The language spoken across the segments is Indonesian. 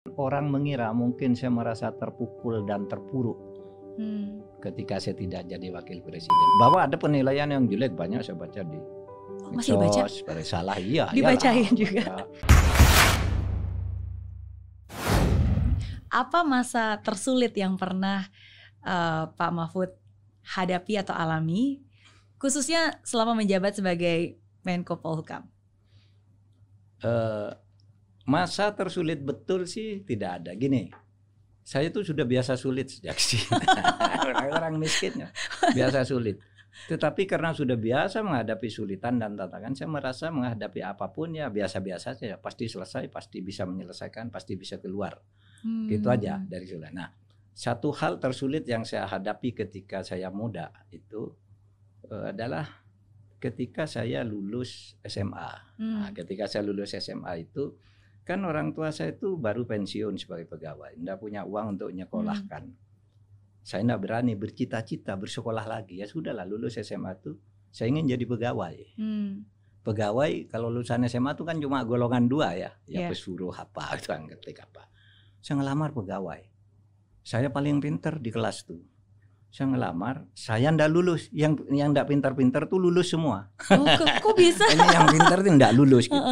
Orang mengira mungkin saya merasa terpukul dan terpuruk ketika saya tidak jadi wakil presiden. Bahwa ada penilaian yang jelek banyak saya baca di masih baca? pada salah, iya. Dibacain iyalah, juga. baca. Apa masa tersulit yang pernah Pak Mahfud hadapi atau alami, khususnya selama menjabat sebagai Menko Polhukam? Masa tersulit betul sih tidak ada. Gini, saya tuh sudah biasa sulit sejak sih. Orang miskinnya biasa sulit. Tetapi karena sudah biasa menghadapi sulitan dan tantangan, saya merasa menghadapi apapun ya biasa-biasa saja. Pasti selesai, pasti bisa menyelesaikan, pasti bisa keluar. Gitu aja dari sana. Nah, satu hal tersulit yang saya hadapi ketika saya muda itu adalah ketika saya lulus SMA. Nah, ketika saya lulus SMA itu kan orang tua saya itu baru pensiun sebagai pegawai, tidak punya uang untuk nyekolahkan. Saya tidak berani bercita-cita bersekolah lagi. Ya sudahlah, lulus SMA itu saya ingin jadi pegawai. Pegawai kalau lulusan SMA itu kan cuma golongan 2 ya, pesuruh apa itu ngetik apa. Saya ngelamar pegawai. Saya paling pintar di kelas tuh. Saya ngelamar, saya ndak lulus. Yang ndak pintar-pintar tuh lulus semua. Oh, kok bisa? Ini yang pintar tuh ndak lulus gitu.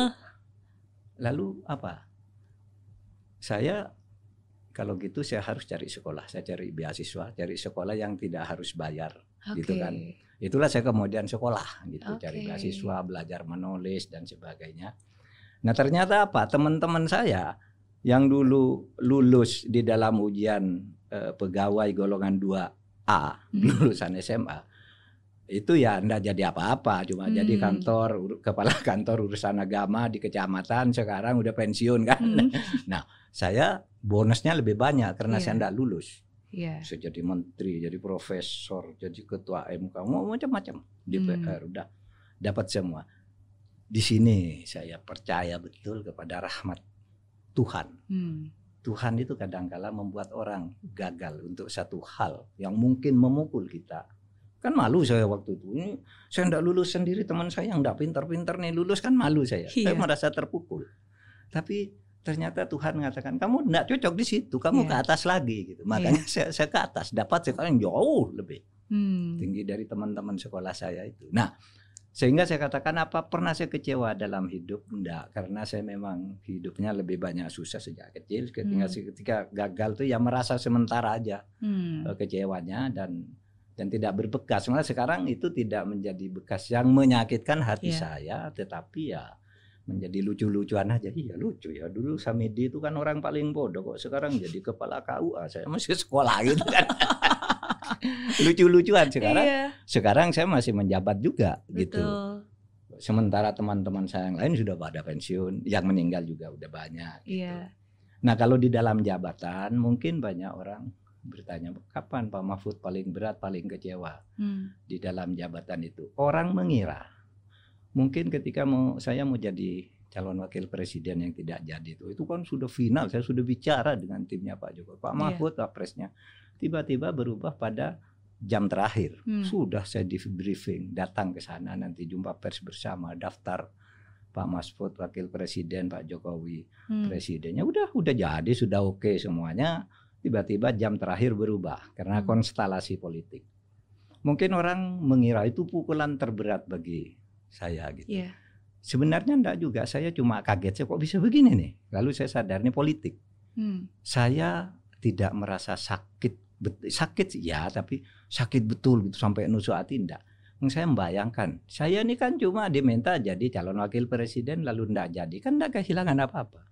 Lalu apa? Saya kalau gitu saya harus cari sekolah. Saya cari beasiswa, cari sekolah yang tidak harus bayar, gitu kan. Itulah saya kemudian sekolah gitu, cari beasiswa, belajar menulis dan sebagainya. Nah, ternyata apa? Teman-teman saya yang dulu lulus di dalam ujian pegawai golongan 2A, lulusan SMA, itu ya enggak jadi apa-apa, cuma jadi kepala kantor urusan agama di kecamatan, sekarang udah pensiun kan. Nah, saya bonusnya lebih banyak karena saya enggak lulus. Saya jadi menteri, jadi profesor, jadi ketua MK, macam-macam di PR, udah dapat semua. Di sini saya percaya betul kepada rahmat Tuhan. Tuhan itu kadang-kala membuat orang gagal untuk satu hal yang mungkin memukul kita. Kan malu saya waktu itu. Ini saya enggak lulus sendiri, teman saya yang enggak pintar-pintar nih lulus, kan malu saya. Saya merasa terpukul. Tapi ternyata Tuhan mengatakan kamu enggak cocok di situ, kamu ke atas lagi gitu. Makanya saya ke atas, dapat sekarang jauh lebih tinggi dari teman-teman sekolah saya itu. Nah, sehingga saya katakan apa pernah saya kecewa dalam hidup? Enggak, karena saya memang hidupnya lebih banyak susah sejak kecil. Ketika gagal tuh ya merasa sementara aja kecewanya dan tidak berbekas. Malah sekarang itu tidak menjadi bekas yang menyakitkan hati saya, tetapi ya menjadi lucu-lucuan aja. Iya lucu ya, dulu Samidi itu kan orang paling bodoh, kok sekarang jadi kepala KUA, saya masih sekolah gitu kan. Lucu-lucuan sekarang. Sekarang saya masih menjabat juga. Betul. Gitu. Sementara teman-teman saya yang lain sudah pada pensiun, yang meninggal juga udah banyak. Gitu. Nah, kalau di dalam jabatan mungkin banyak orang bertanya kapan Pak Mahfud paling berat, paling kecewa di dalam jabatan itu. Orang mengira mungkin ketika saya mau jadi calon wakil presiden yang tidak jadi itu kan sudah final, saya sudah bicara dengan timnya Pak Jokowi, Pak Mahfud, Wapresnya, tiba-tiba berubah pada jam terakhir. Sudah saya di briefing, datang ke sana nanti jumpa pers bersama, daftar Pak Mahfud wakil presiden, Pak Jokowi presidennya, udah jadi, sudah oke semuanya. Tiba-tiba jam terakhir berubah karena konstelasi politik. Mungkin orang mengira itu pukulan terberat bagi saya gitu. Sebenarnya enggak juga, saya cuma kaget, saya kok bisa begini nih. Lalu saya sadar ini politik. Saya tidak merasa sakit ya, tapi sakit betul gitu sampai nusuk hati enggak. Saya membayangkan, saya ini kan cuma diminta jadi calon wakil presiden lalu enggak jadi, kan enggak kehilangan apa-apa.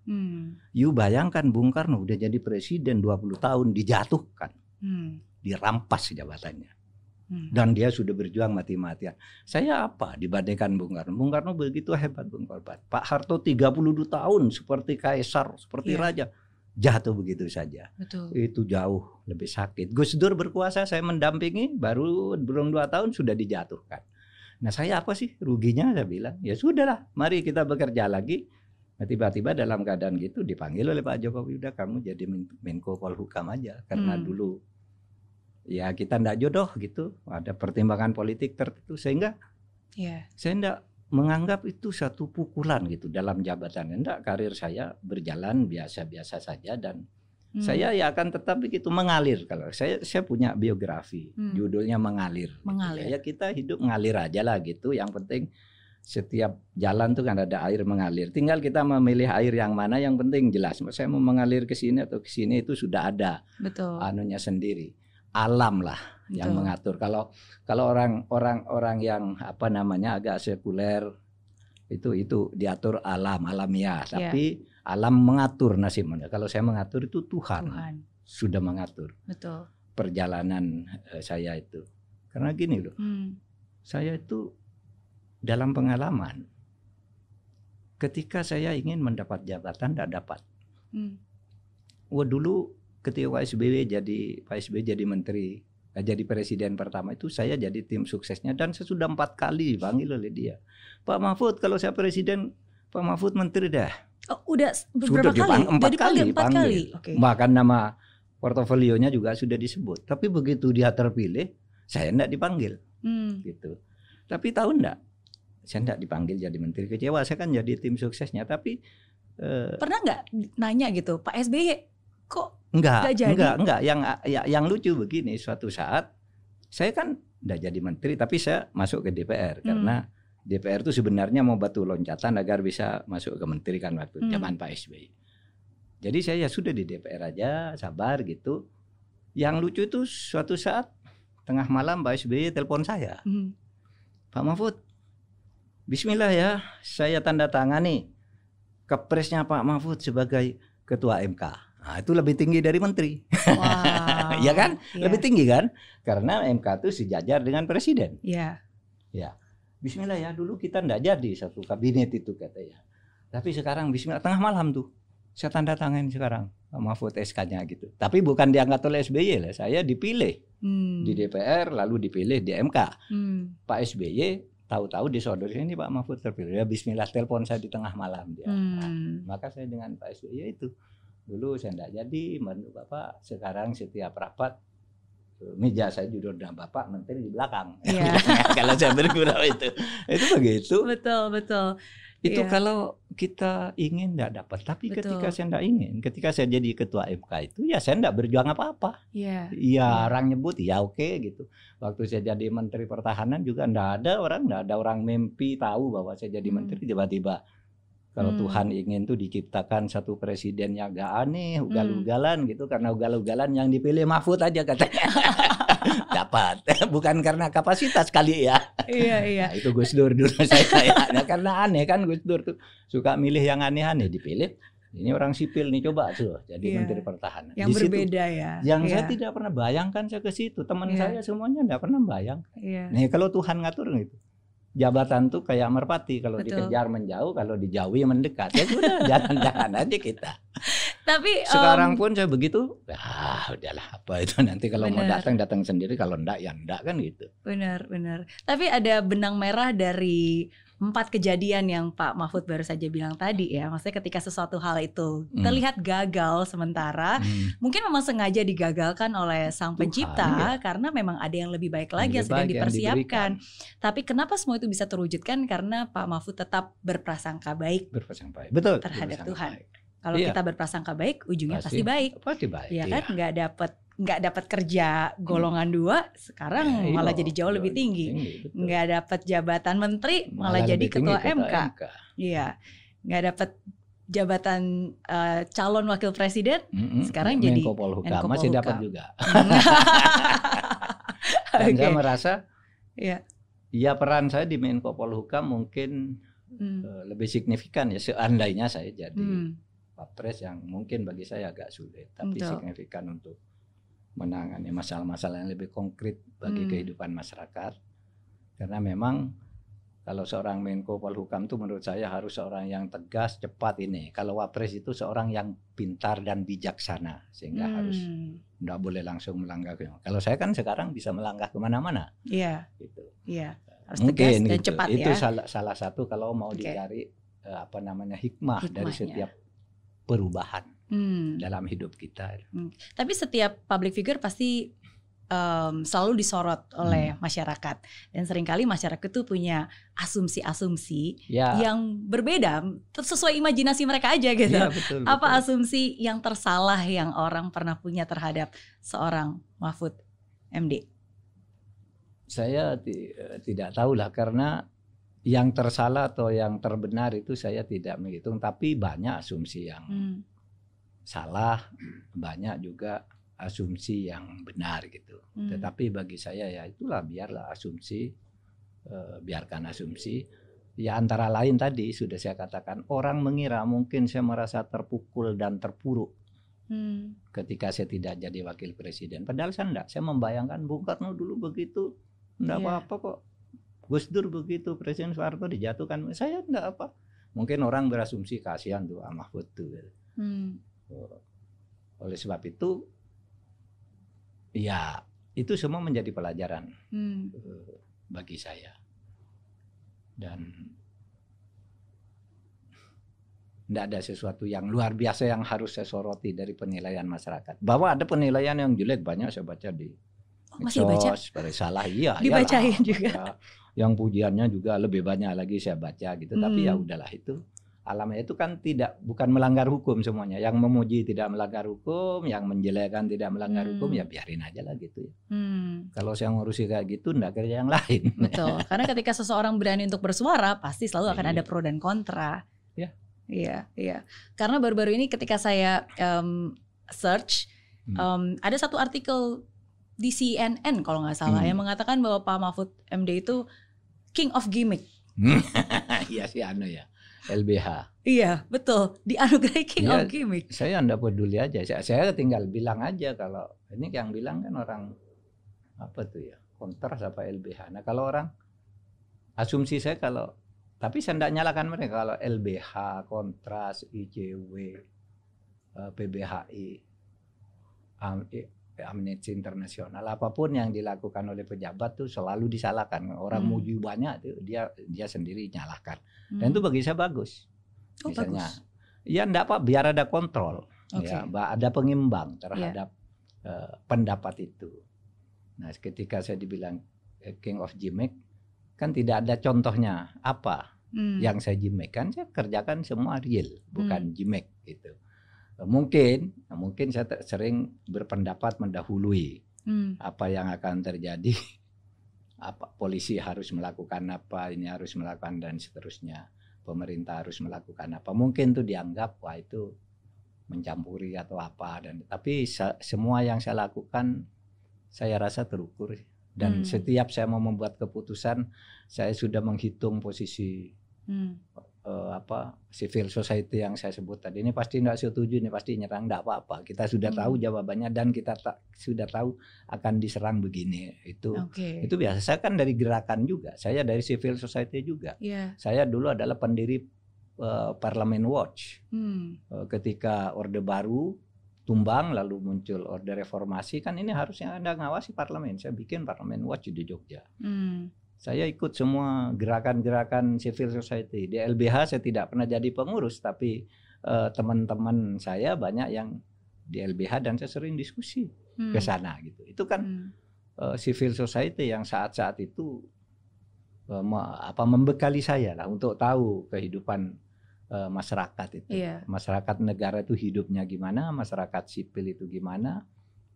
You bayangkan Bung Karno udah jadi presiden 20 tahun dijatuhkan, dirampas jabatannya. Dan dia sudah berjuang mati-matian. Saya apa dibandingkan Bung Karno? Bung Karno begitu hebat, Bung Korban. Pak Harto 32 tahun seperti kaisar, seperti raja. Jatuh begitu saja. Betul. Itu jauh lebih sakit. Gus Dur berkuasa, saya mendampingi, belum 2 tahun sudah dijatuhkan. Nah, saya apa sih ruginya? Saya bilang, ya sudahlah, mari kita bekerja lagi. Nah, tiba-tiba dalam keadaan gitu dipanggil oleh Pak Jokowi, udah kamu jadi Menko Polhukam aja. Karena dulu ya kita ndak jodoh gitu, ada pertimbangan politik tertentu, sehingga saya ndak menganggap itu satu pukulan gitu dalam jabatan. Enggak, karir saya berjalan biasa-biasa saja dan saya ya akan tetap begitu mengalir. Kalau saya punya biografi, judulnya Mengalir. Mengalir. Gitu. Ya kita hidup mengalir aja lah gitu. Yang penting setiap jalan tuh kan ada air mengalir. Tinggal kita memilih air yang mana, yang penting jelas. Saya mau mengalir ke sini atau ke sini itu sudah ada. Betul. Anunya sendiri. Alam lah yang mengatur. Kalau orang yang apa namanya agak sekuler itu diatur alamiah. Tapi alam mengatur nasibnya. Kalau saya mengatur itu Tuhan sudah mengatur. Betul. Perjalanan saya itu. Karena gini loh, saya itu dalam pengalaman, ketika saya ingin mendapat jabatan tidak dapat. Dulu ketika Pak SBY jadi menteri, jadi presiden pertama itu saya jadi tim suksesnya dan saya sudah 4 kali dipanggil oleh dia. Pak Mahfud kalau saya presiden, Pak Mahfud menteri dah. Oh, udah beberapa kali? 4 kali. Okay. Bahkan nama portofolionya juga sudah disebut. Tapi begitu dia terpilih, saya enggak dipanggil. Gitu. Tapi tahu enggak? Saya enggak dipanggil jadi menteri, kecewa. Saya kan jadi tim suksesnya. Tapi pernah enggak nanya gitu, Pak SBY kok enggak jadi? Enggak. Yang lucu begini, suatu saat saya kan enggak jadi menteri, tapi saya masuk ke DPR karena DPR itu sebenarnya mau batu loncatan agar bisa masuk ke menteri kan waktu zaman Pak SBY. Jadi saya sudah di DPR aja, sabar gitu. Yang lucu itu suatu saat tengah malam Pak SBY telepon saya. Pak Mahfud, bismillah ya, saya tanda tangani kepresnya Pak Mahfud sebagai ketua MK. Nah, itu lebih tinggi dari menteri. Wow. Ya kan? Yeah. Lebih tinggi kan? Karena MK itu sejajar dengan presiden. Iya. Ya. Bismillah ya, dulu kita enggak jadi satu kabinet itu katanya. Tapi sekarang bismillah tengah malam tuh. Saya tanda tangan sekarang Pak Mahfud SK-nya gitu. Tapi bukan diangkat oleh SBY lah, saya dipilih di DPR lalu dipilih di MK. Pak SBY tahu-tahu disodorin ini Pak Mahfud terpilih. Ya bismillah telepon saya di tengah malam dia. Maka saya dengan Pak SBY itu dulu saya enggak jadi bantu Bapak, sekarang setiap rapat meja saya duduk dengan Bapak menteri di belakang. Kalau saya bergurau itu begitu. Betul. Itu kalau kita ingin enggak dapat. Tapi ketika saya enggak ingin, ketika saya jadi ketua MK itu ya saya enggak berjuang apa-apa. Iya, orang nyebut ya oke gitu. Waktu saya jadi menteri pertahanan juga enggak ada orang mimpi tahu bahwa saya jadi menteri tiba-tiba. Kalau Tuhan ingin tuh diciptakan satu presiden yang agak aneh, ugal-ugalan gitu. Karena ugal-ugalan yang dipilih Mahfud aja katanya. Dapat. Bukan karena kapasitas kali ya. Iya. Nah, itu Gus Dur dulu saya. Nah, karena aneh kan Gus Dur tuh suka milih yang aneh-aneh dipilih. Ini orang sipil nih coba tuh jadi menteri pertahanan. Yang di berbeda situ, ya. Yang saya tidak pernah bayangkan saya ke situ. Teman saya semuanya tidak pernah bayangkan. Nih kalau Tuhan ngatur gitu. Jabatan tuh kayak merpati, kalau dikejar menjauh, kalau dijauhi mendekat. Ya sudah, jalan-jalan aja kita. Tapi sekarang pun saya begitu, udahlah apa itu nanti kalau mau datang sendiri, kalau enggak ya enggak kan gitu. Benar. Tapi ada benang merah dari 4 kejadian yang Pak Mahfud baru saja bilang tadi ya. Maksudnya ketika sesuatu hal itu terlihat gagal sementara, mungkin memang sengaja digagalkan oleh Sang Pencipta karena memang ada yang lebih baik lagi yang sedang dipersiapkan. Tapi kenapa semua itu bisa terwujudkan? Karena Pak Mahfud tetap berprasangka baik. Betul. Terhadap Tuhan. Kalau kita berprasangka baik, ujungnya pasti baik. Pasti baik. Ya kan, nggak dapat kerja golongan 2, sekarang malah jadi jauh lebih tinggi. Nggak dapat jabatan menteri, malah jadi ketua MK. Iya, nggak dapat jabatan calon wakil presiden, sekarang jadi Menko Polhukam. Masih dapat juga. Dan saya merasa, ya peran saya di Menko Polhukam mungkin lebih signifikan ya seandainya saya jadi Wapres yang mungkin bagi saya agak sulit, tapi signifikan untuk menangani masalah-masalah yang lebih konkret bagi kehidupan masyarakat. Karena memang kalau seorang Menko Polhukam itu menurut saya harus seorang yang tegas, cepat ini. Kalau Wapres itu seorang yang pintar dan bijaksana, sehingga harus tidak boleh langsung melangkah. Kalau saya kan sekarang bisa melangkah kemana-mana. Iya. Gitu. Iya. Harus tegas dan gitu. cepat itu ya. Itu salah satu kalau mau dicari hikmah dari setiap perubahan dalam hidup kita. Tapi setiap public figure pasti selalu disorot oleh masyarakat, dan seringkali masyarakat itu punya asumsi-asumsi yang berbeda sesuai imajinasi mereka aja gitu. Betul, apa betul. asumsi yang tersalah yang orang pernah punya terhadap seorang Mahfud MD? Saya tidak tahu lah, karena yang tersalah atau yang terbenar itu saya tidak menghitung, tapi banyak asumsi yang salah, banyak juga asumsi yang benar gitu. Tetapi bagi saya ya itulah, biarlah asumsi, biarkan asumsi. Ya antara lain tadi sudah saya katakan, orang mengira mungkin saya merasa terpukul dan terpuruk ketika saya tidak jadi wakil presiden. Padahal saya enggak, saya membayangkan Bung Karno dulu begitu, enggak apa-apa kok. Gus Dur begitu, Presiden Soeharto dijatuhkan, saya enggak apa. Mungkin orang berasumsi kasihan tuh Mahfud tuh. Oleh sebab itu, ya itu semua menjadi pelajaran bagi saya. Dan tidak ada sesuatu yang luar biasa yang harus saya soroti dari penilaian masyarakat. Bahwa ada penilaian yang jelek banyak saya baca di masih dibaca? Pada salah, iya. Dibacain iyalah, juga. Ya. Yang pujiannya juga lebih banyak lagi saya baca gitu. Tapi ya udahlah, itu alamnya itu kan bukan melanggar hukum semuanya. Yang memuji tidak melanggar hukum, yang menjelekkan tidak melanggar hukum, ya biarin aja lah gitu ya. Kalau saya ngurusi kayak gitu, enggak kerja yang lain. Betul. Karena ketika seseorang berani untuk bersuara, pasti selalu akan ada pro dan kontra. Iya. Karena baru-baru ini ketika saya search, ada satu artikel di CNN kalau nggak salah yang mengatakan bahwa Pak Mahfud MD itu King of Gimmick. Iya sih ya. LBH. Iya, betul. Dianugerahi King of Gimmick. Saya enggak peduli aja. Saya tinggal bilang aja, kalau ini yang bilang kan orang apa tuh ya, kontras apa LBH. Nah, kalau orang asumsi saya tapi saya enggak nyalakan mereka kalau LBH, kontras, ICW, PBHI, Amnesty Internasional, apapun yang dilakukan oleh pejabat tuh selalu disalahkan. Orang muji banyak tuh dia sendiri nyalahkan. Dan itu bagi saya bagus. Misalnya, ya enggak apa, biar ada kontrol, ya, ada pengimbang terhadap pendapat itu. Nah, ketika saya dibilang King of Gimmick, kan tidak ada contohnya apa yang saya gimmick, kan saya kerjakan semua real, bukan gimmick gitu. Mungkin saya sering berpendapat mendahului apa yang akan terjadi, apa polisi harus melakukan apa, ini harus melakukan dan seterusnya, pemerintah harus melakukan apa. Mungkin itu dianggap wah itu mencampuri atau apa, tapi semua yang saya lakukan saya rasa terukur, dan setiap saya mau membuat keputusan saya sudah menghitung posisi civil society yang saya sebut tadi. Ini pasti tidak setuju, ini pasti nyerang, tidak apa-apa. Kita sudah tahu jawabannya dan kita sudah tahu akan diserang begini. Itu biasa. Saya kan dari gerakan juga. Saya dari civil society juga. Saya dulu adalah pendiri Parliament Watch. Ketika Orde Baru tumbang lalu muncul Orde Reformasi, kan ini harusnya Anda ngawasi parlemen. Saya bikin Parliament Watch di Jogja. Saya ikut semua gerakan-gerakan civil society. Di LBH saya tidak pernah jadi pengurus, tapi teman-teman saya banyak yang di LBH dan saya sering diskusi ke sana gitu. Itu kan civil society yang saat-saat itu membekali saya lah untuk tahu kehidupan masyarakat itu. Masyarakat negara itu hidupnya gimana, masyarakat sipil itu gimana.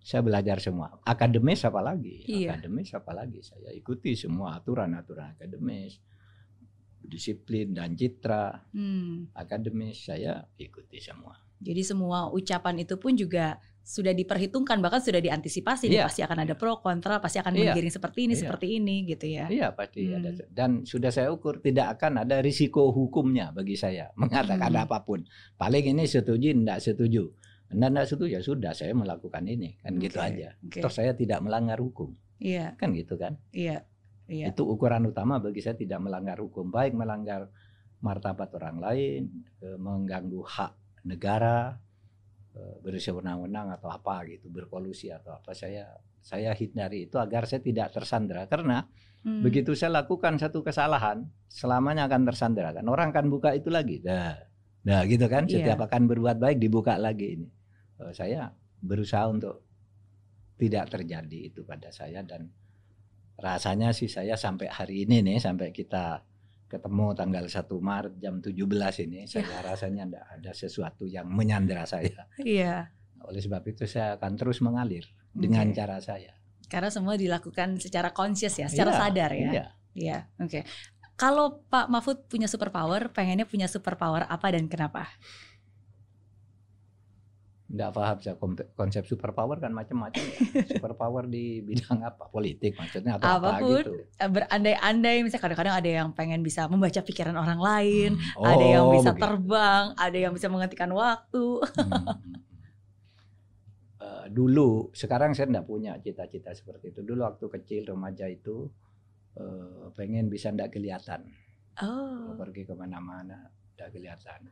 Saya belajar semua. Akademis apalagi? Akademis apalagi? Saya ikuti semua aturan-aturan akademis, disiplin dan citra. Akademis saya ikuti semua. Jadi semua ucapan itu pun juga sudah diperhitungkan, bahkan sudah diantisipasi. Pasti akan ada pro kontra, pasti akan menggiring seperti ini gitu ya. Iya pasti ada. Dan sudah saya ukur tidak akan ada risiko hukumnya bagi saya mengatakan apapun. Paling ini setuju, tidak setuju. Anda tidak setuju, ya sudah saya melakukan ini, kan gitu aja. Toh saya tidak melanggar hukum, kan gitu kan. Itu ukuran utama bagi saya, tidak melanggar hukum, baik melanggar martabat orang lain, mengganggu hak negara, bersewenang-wenang atau apa gitu, berkolusi atau apa, saya hindari itu agar saya tidak tersandera. Karena begitu saya lakukan satu kesalahan, selamanya akan tersandera kan. Orang kan buka itu lagi, nah gitu kan. Setiap akan berbuat baik dibuka lagi ini. Saya berusaha untuk tidak terjadi itu pada saya, dan rasanya sih saya sampai hari ini nih, sampai kita ketemu tanggal 1 Maret jam 17 ini, saya rasanya tidak ada sesuatu yang menyandera saya. Iya. Oleh sebab itu saya akan terus mengalir dengan cara saya. Karena semua dilakukan secara conscious ya, secara sadar ya. Iya, oke. Kalau Pak Mahfud punya superpower, pengennya punya superpower apa dan kenapa? Nggak paham saya konsep superpower kan macam-macam. Superpower di bidang apa? Politik maksudnya atau apapun, apa gitu? Berandai-andai, misalnya kadang-kadang ada yang pengen bisa membaca pikiran orang lain, ada yang bisa terbang, ada yang bisa menghentikan waktu. Dulu, sekarang saya nggak punya cita-cita seperti itu. Dulu waktu kecil remaja itu pengen bisa nggak kelihatan. Pergi kemana-mana nggak kelihatan.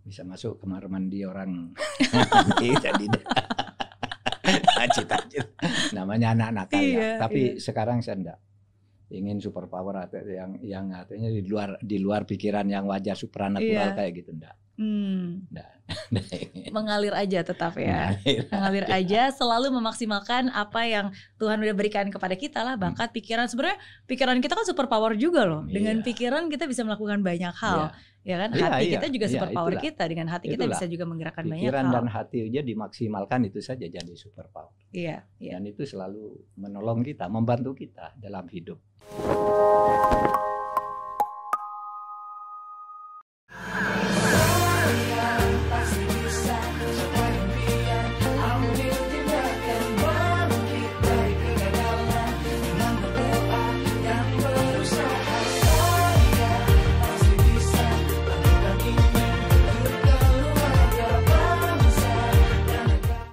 Bisa masuk kamar mandi orang jadi cita-cita namanya anak-anak ya. Tapi sekarang saya enggak ingin superpower atau yang artinya di luar pikiran yang wajar supranatural kayak gitu enggak. Mengalir aja tetap ya. Mengalir aja, selalu memaksimalkan apa yang Tuhan udah berikan kepada kita lah, bakat, pikiran. Sebenarnya pikiran kita kan superpower juga loh. Dengan pikiran kita bisa melakukan banyak hal. Ya kan, hati kita juga superpower kita. Dengan hati kita bisa juga menggerakkan banyak hal. Pikiran dan hati aja dimaksimalkan, itu saja jadi superpower. Iya. Dan itu selalu menolong kita, membantu kita dalam hidup.